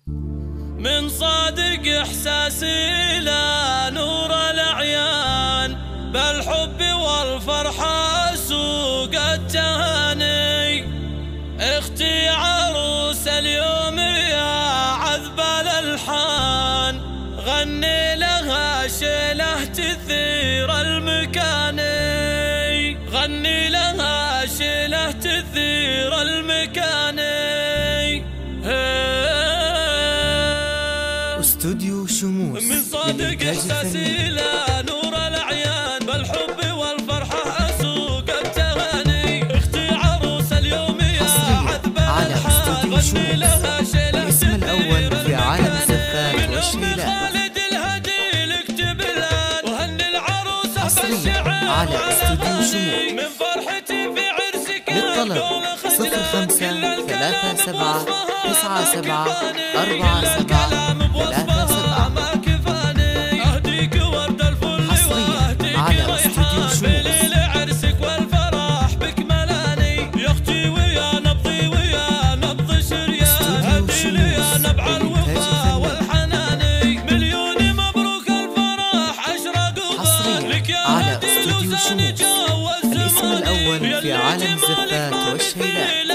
من صادق إحساسي لا نور الأعيان، بالحب والفرحة سوق التهاني. اختي عروس اليوم يا عذب الألحان، غني لها شيله تثير المكاني، غني لها شيله تثير المكاني. استوديو شموس من صادق إحساسي لا نور الأعيان، بالحب والفرحة أسوق التهاني. اختي عروس اليوم يا عذب الألحان، غني لها شيله الاسم الأول في عالم الزفات والشيلات. خالد الهدي اكتب الآن، وهني العروسة حصريا على استوديو شموس. من فرحتي في عرسك للطلب 0537974747. أهديك ورد الفل حصريا على استوديو شموس. لعرسك والفرح بك ملاني، يا اختي ويا نبضي ويا نبض شريان. هدي لي يا نبع الوفا والحناني، مليون مبروك الفرح أشرق وبان لك يا هدي لوزاني جوا الزمان. الاسم الأول في عالم الزفات والشيلات.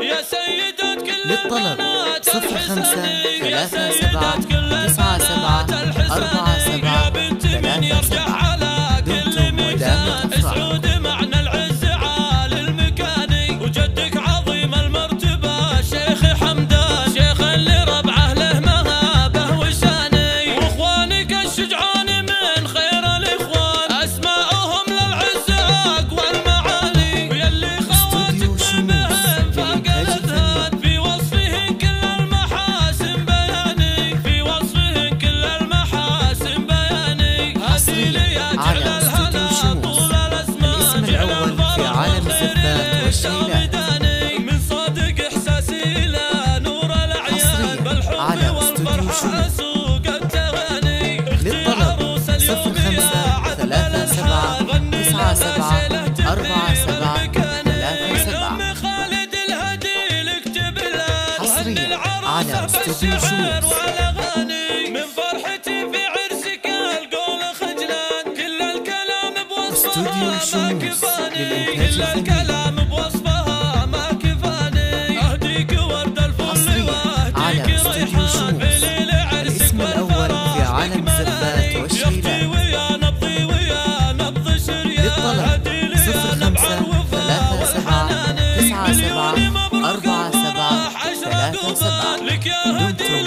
يا سيدات كل للطلب البنات 0537974747. دمتم ودامت اسعود معنا العز عالي المكاني، وجدك عظيم المرتبة شيخ حمدان، شيخ اللي ربعه له مهابه وشاني. واخوانك الشجعان من خير الاخوان، اسماءهم للعز اقوى المعالي، ويلي خواتك بهم فاق الاذهان. في وصفهن كل المحاسن بياني، في وصفهن كل المحاسن بياني. هدي لي يا جعل الهنا طول الاسماء، الاسم الأول في عالم الزفات والشيلات. من صادق إحساسي لا نور الأعيان، بالحب والفرحة سوق التهاني. للطلب 0537974747. خالد الهدي اكتب الآن، حصريا على استوديو شموس. من فرحتي في عرسك القول خجلان، كل الكلام استوديو بوصفها ما شموس كفاني، للإنتاج كل الفني. الكلام بوصفها ما كفاني. أهديك ورد الفل حصريا على وأهديك استوديو ريحان، شموس. بلي لعرسك الاسم الأول في عالم الزفات والشيلات. ويا نبضي ويا نبض شريان. للطلب هدي لي يا نبع الوفا والحناني، مليون مبروك الفرح أشرق وبان لك يا هدي